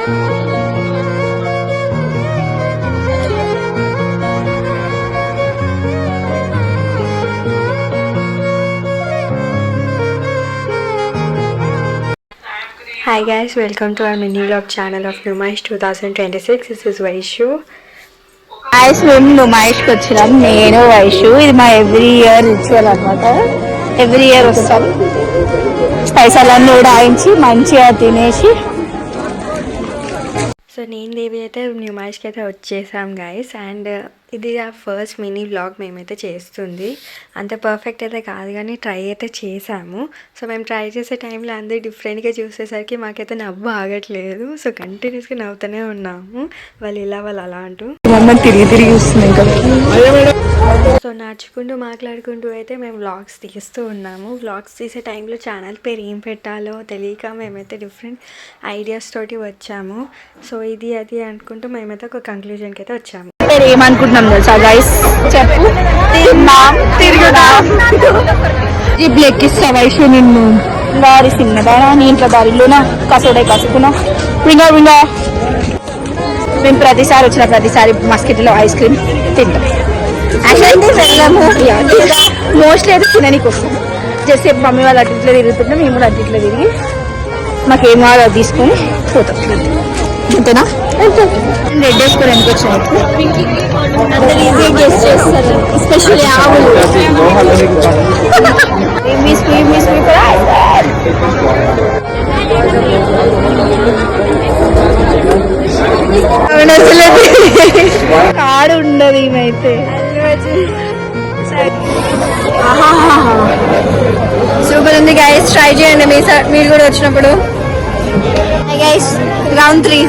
Hi guys, welcome to our mini vlog channel of Numaish 2026. This is Vaishu. Guys, మేము నుమాయిష్కి వచ్చినాం. నేను వైషు. ఇది మా ఎవ్రీ ఇయర్ రిచువల్ అనమాట. ఎవ్రీ ఇయర్ వస్తాం. పైసలన్నీ ఉడాయించి మంచిగా తినేసి. సో నేను దేవి అయితే న్యూమాయిష్కి అయితే వచ్చేసాం గైస్. అండ్ ఇది ఆ ఫస్ట్ మినీ వ్లాగ్ మేమైతే చేస్తుంది. అంత పర్ఫెక్ట్ అయితే కాదు కానీ ట్రై అయితే చేసాము. సో మేము ట్రై చేసే టైంలో అందరూ డిఫరెంట్గా చూసేసరికి మాకైతే నవ్వు ఆగట్లేదు. సో కంటిన్యూస్గా నవ్వుతూనే ఉన్నాము, వాళ్ళు ఇలా వాళ్ళు అలా అంటూ. తిరిగి తిరిగి సో నడుచుకుంటూ మాట్లాడుకుంటూ అయితే మేము వ్లాగ్స్ తీస్తూ ఉన్నాము. వ్లాగ్స్ తీసే టైంలో ఛానల్ పేరు ఏం పెట్టాలో తెలియక మేమైతే డిఫరెంట్ ఐడియాస్ తోటి వచ్చాము. సో ఇది అది అనుకుంటూ మేమైతే ఒక కంక్లూజన్కి అయితే వచ్చాము. ఏమనుకుంటున్నాం తెలుసా గైస్? చెప్పు. తిన్నాం, తిరుగుదాం. ఇప్పుడు ఎక్కిస్తా వైషు నిన్ను. దారి చిన్నదానా నీ ఇంట్లో దారిలోనా కసుడే కసుకున్నా వింగా వింగా. మేము ప్రతిసారి వచ్చిన ప్రతిసారి మస్కిట్లో ఐస్ క్రీమ్ తింటాం. యాక్చువల్లీ వెళ్ళాము మోస్ట్లీ అయితే తిననీకి వస్తాం. జస్ట్ మమ్మీ వాళ్ళు అటు ఇట్లా తిరుగుతుంటాం, మేము కూడా అటు ఇట్లా తిరిగి మాకేం కావాలో అది తీసుకొని పోతాం. అంతేనా? రెడ్ వేసుకొని ఎందుకు వచ్చినాయి? ఎస్పెషల్లీ ఆవులు. కాడు ఉండదు ఈమెయితే. సూపర్ ఉంది గైస్, ట్రై చేయండి మీరు కూడా వచ్చినప్పుడు. గైస్ రౌండ్ 3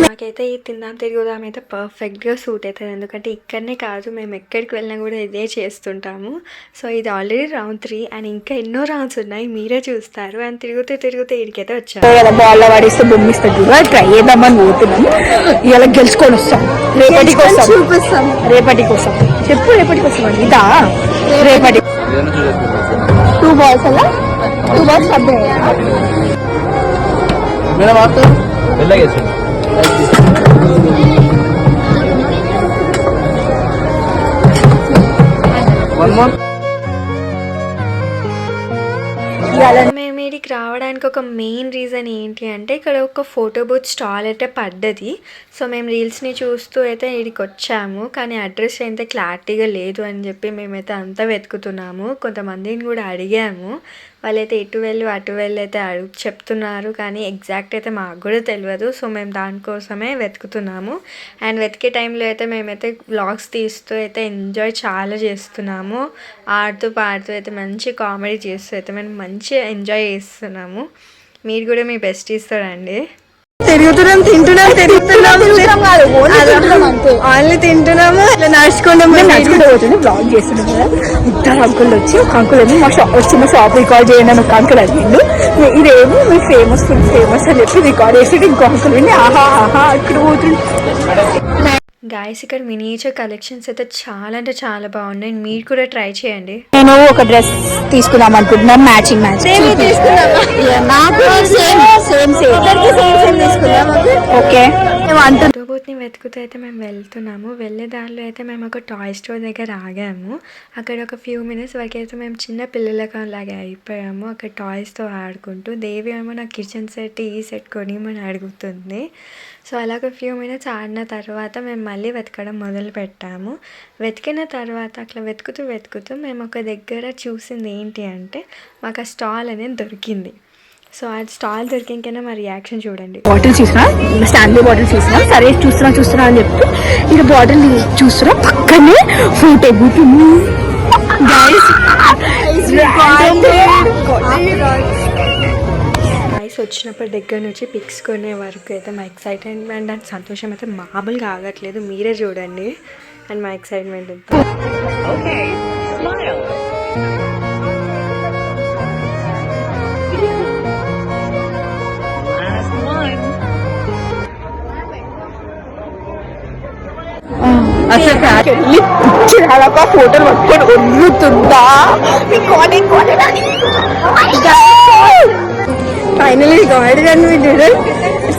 నాకైతే ఈ తిందాం తిరుగుదాం అయితే పర్ఫెక్ట్గా సూట్ అవుతుంది. ఎందుకంటే ఇక్కడనే కాదు, మేము ఎక్కడికి వెళ్ళినా కూడా ఇదే చేస్తుంటాము. సో ఇది ఆల్రెడీ రౌండ్ 3 అండ్ ఇంకా ఎన్నో రౌండ్స్ ఉన్నాయి, మీరే చూస్తారు. అండ్ తిరుగుతూ తిరుగుతూ ఇడికైతే వచ్చాము. బాల్ పడిస్తే బొమ్మిస్తుంది, ట్రై చేద్దామని పోతున్నాం. ఇలా గెలుచుకొని వస్తాం. రేపటికి వస్తాం, చూపిస్తాం. రేపటికి వస్తాం. చెప్పు రేపటికి వస్తాం. ఇదా రేపటి 2 balls అలా 2 balls అర్థం. मेरा बात तो लगे మేము ఇక్కడికి రావడానికి ఒక మెయిన్ రీజన్ ఏంటి అంటే ఇక్కడ ఒక ఫోటో బూత్ స్టాల్ అయితే పడ్డది. సో మేము రీల్స్ని చూస్తూ అయితే ఇక్కడికి వచ్చాము, కానీ అడ్రస్ అయితే క్లారిటీగా లేదు అని చెప్పి మేమైతే అంతా వెతుకుతున్నాము. కొంతమందిని కూడా అడిగాము, వాళ్ళైతే ఇటు వెళ్ళి అటు వెళ్ళి అయితే చెప్తున్నారు, కానీ ఎగ్జాక్ట్ అయితే మాకు కూడా తెలియదు. సో మేము దానికోసమే వెతుకుతున్నాము. అండ్ వెతికే టైంలో అయితే మేమైతే వ్లాగ్స్ తీస్తూ అయితే ఎంజాయ్ చాలా చేస్తున్నాము. ఆడుతూ పాడుతూ అయితే మంచి కామెడీ చేస్తూ అయితే మేము మంచిగా ఎంజాయ్ చేస్తున్నాము. మీరు కూడా మీ బెస్ట్ ఇస్తారండి. తిరుగుతున్నాం, తింటున్నాం, తిరుగుతున్నాం, ఆన్లీ తింటున్నాము. ఇట్లా నడుచుకుంటూ పోతుంది. బ్లాగ్ చేస్తున్నాం కదా. ఇద్దరు అంకుల్ వచ్చి, ఒక అంకుల్ ఏమో మా షాప్ రికార్డ్ చేయండి అని ఒక అంకుల్ అడిగిండు. ఇదేమో మీ ఫేమస్ ఫుల్ ఫేమస్ అని చెప్పి రికార్డ్ చేసి ఇంకో అంకుల్ విని ఆహా ఆహా ఇక్కడ పోతుంది. గాయస్ ఇక్కడ మినియేచర్ కలెక్షన్స్ అయితే చాలా అంటే చాలా బాగున్నాయి, మీరు కూడా ట్రై చేయండి. నేను ఒక డ్రెస్ తీసుకుందాం అనుకుంటున్నాను, మ్యాచింగ్ ఓకే. బూత్ని వెతుకుతూ అయితే మేము వెళ్తున్నాము. వెళ్ళే దారిలో అయితే మేము ఒక టాయ్ స్టోర్ దగ్గర ఆగాము. అక్కడ ఒక ఫ్యూ మినిట్స్ వరకు అయితే మేము చిన్న పిల్లలకి అలాగే అయిపోయాము. అక్కడ టాయ్స్తో ఆడుకుంటూ. దేవి ఏమో నాకు కిచెన్ సెట్ ఈ సెట్ కొనిమని అడుగుతుంది. సో అలాగ ఫ్యూ మినిట్స్ ఆడిన తర్వాత మేము మళ్ళీ వెతకడం మొదలు పెట్టాము. వెతికిన తర్వాత అట్లా వెతుకుతూ వెతుకుతూ మేము ఒక దగ్గర చూసింది ఏంటి అంటే మాకు ఆ స్టాల్ అనేది దొరికింది. సో ఆ స్టాల్ దొరికింకైనా మా రియాక్షన్ చూడండి. బాటిల్ చూసినా, స్టాన్లీ బాటిల్ చూసినా, సరే చూస్తున్నా అని చెప్తే ఇక బాటిల్ చూస్తున్నా, పక్కనే ఫోటో బూత్ గైస్ వచ్చినప్పటి దగ్గర నుంచి పిక్స్ కొనే వరకు అయితే మా ఎక్సైట్మెంట్ అండ్ సంతోషం అయితే మామూలుగా ఆగట్లేదు, మీరే చూడండి. అండ్ మా ఎక్సైట్మెంట్ ఎంత ఫోటోలు పట్టుకొని ఒరుగుతుందా. Finally god and we did it.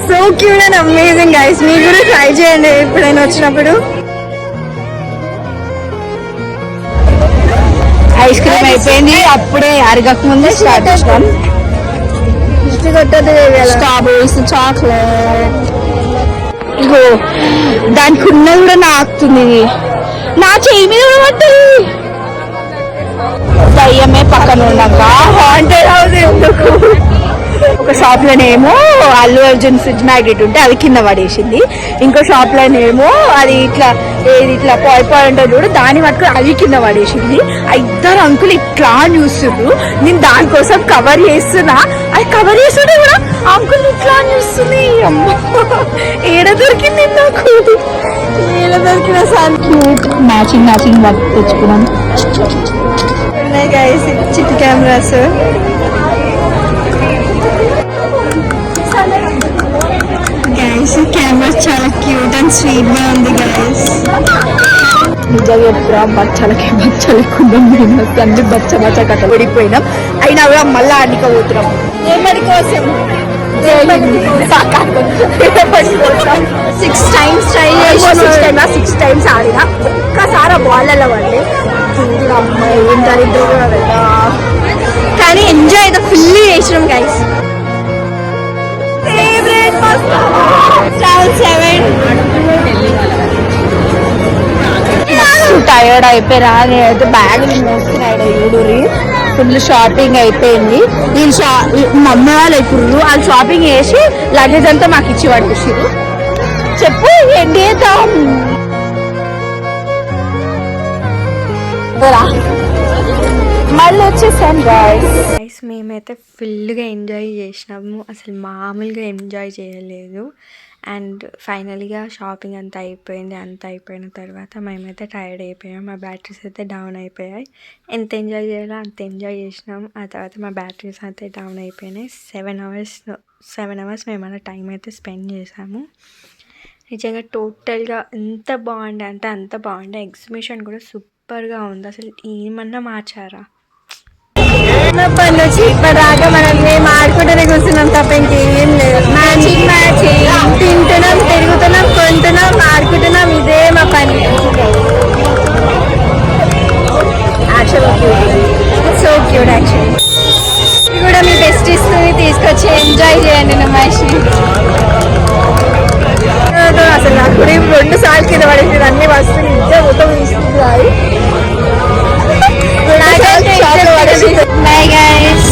So cute and amazing guys. మీరు కూడా ట్రై చేయండి ఎప్పుడైనా వచ్చినప్పుడు. ఐస్ క్రీమ్ అయిపోయింది, అప్పుడే అరగక ముందే స్టార్ట్ చేస్తాం. Strawberries, chocolate. ఇగో దానికి ఉన్నది కూడా నాకుతుంది, నా చేయి మీద కూడా పడ్డది. దయ్యమే పక్కన ఉన్నాక హాంటెడ్ హౌస్ ఎందుకు. ఒక షాప్ లోనేమో అల్లు అర్జున్ ఫ్రిడ్జ్ మ్యాగ్నెట్ ఉంటే అది కింద పడేసింది, ఇంకో షాప్ లోనేమో అది ఇట్లా ఇట్లా పాయింట్ ఉంటుంది చూడు, దాన్ని పట్టుకుని అది కింద పడేసింది. ఆ ఇద్దరు అంకులు ఇట్లా చూస్తుండ్రు, నేను దానికోసం కవర్ చేస్తున్నా, అది కవర్ చేస్తుంటే కూడా అంకుల్ ఇట్లా చూస్తుంది. అమ్మ ఏడ దొరికింది నాకు, ఏడ దొరికిన సార్. క్యూట్ మ్యాచింగ్ వర్క్ తెచ్చుకున్నాం. చిట్టి కెమెరాస్. కెమెరాస్ చాలా క్యూట్ అండ్ స్వీట్ గా ఉంది గైస్. నిజంగా ఎప్పుడు బచ్చలకి బచ్చలెక్కుందాం, అన్ని బచ్చ కథ పడిపోయినాం. అయినా కూడా మళ్ళా ఆడిపోతున్నాం. ఏమడి కోసం 6 times ట్రై చేసిన, 6 times ఆడినా, ఒక్కసారి బాల్లో పడి ఏం దరిద్రం కదా. కానీ ఎంజాయ్ అయితే ఫుల్లీ చేసినాం గైస్. టైర్డ్ అయిపోయినా, నేనైతే బ్యాగ్ మోస్తున్నాడు ఊడూరి. ఫుల్ షాపింగ్ అయిపోయింది. మమ్మీ వాళ్ళు ఇప్పుడు వాళ్ళు షాపింగ్ చేసి లగేజ్ అంతా మాకు ఇచ్చి పట్టుకొచ్చారు. చెప్పు ఏం చేద్దాం. మళ్ళీ వచ్చేసాను గైస్. మేమైతే ఫుల్గా ఎంజాయ్ చేసినాము, అసలు మామూలుగా ఎంజాయ్ చేయలేదు. అండ్ ఫైనల్గా షాపింగ్ అంతా అయిపోయింది. అంతా అయిపోయిన తర్వాత మేమైతే టైర్డ్ అయిపోయాం, మా బ్యాటరీస్ అయితే డౌన్ అయిపోయాయి. ఎంత ఎంజాయ్ చేయాలో అంత ఎంజాయ్ చేసినాం. ఆ తర్వాత మా బ్యాటరీస్ అయితే డౌన్ అయిపోయినాయి. 7 hours మేము అలా టైం అయితే స్పెండ్ చేసాము. నిజంగా టోటల్గా ఎంత బాగుండే అంటే అంత బాగుండే. ఎగ్జిబిషన్ కూడా సూపర్గా ఉంది. అసలు ఏమన్నా మార్చారా చిన్నప్పటి నుంచి ఇప్పటిదాకా మేము ఆడుకుంటూనే కూర్చున్నాం తప్ప ఇంకేం లేదు. మ్యాచింగ్ తింటున్నాం, తిరుగుతున్నాం, కొంటున్నాం, ఆడుకుంటున్నాం, ఇదే మా పని. So cute actually. ఇది కూడా మీ బెస్ట్ ఇస్తుంది, తీసుకొచ్చి ఎంజాయ్ చేయండి. నమాషి అసలు నాకు కూడా 2 సార్లు కింద పడేసి అన్ని వస్తుంది, ఇద్దరు మొత్తం తీసుకుంటుంది. Bye guys.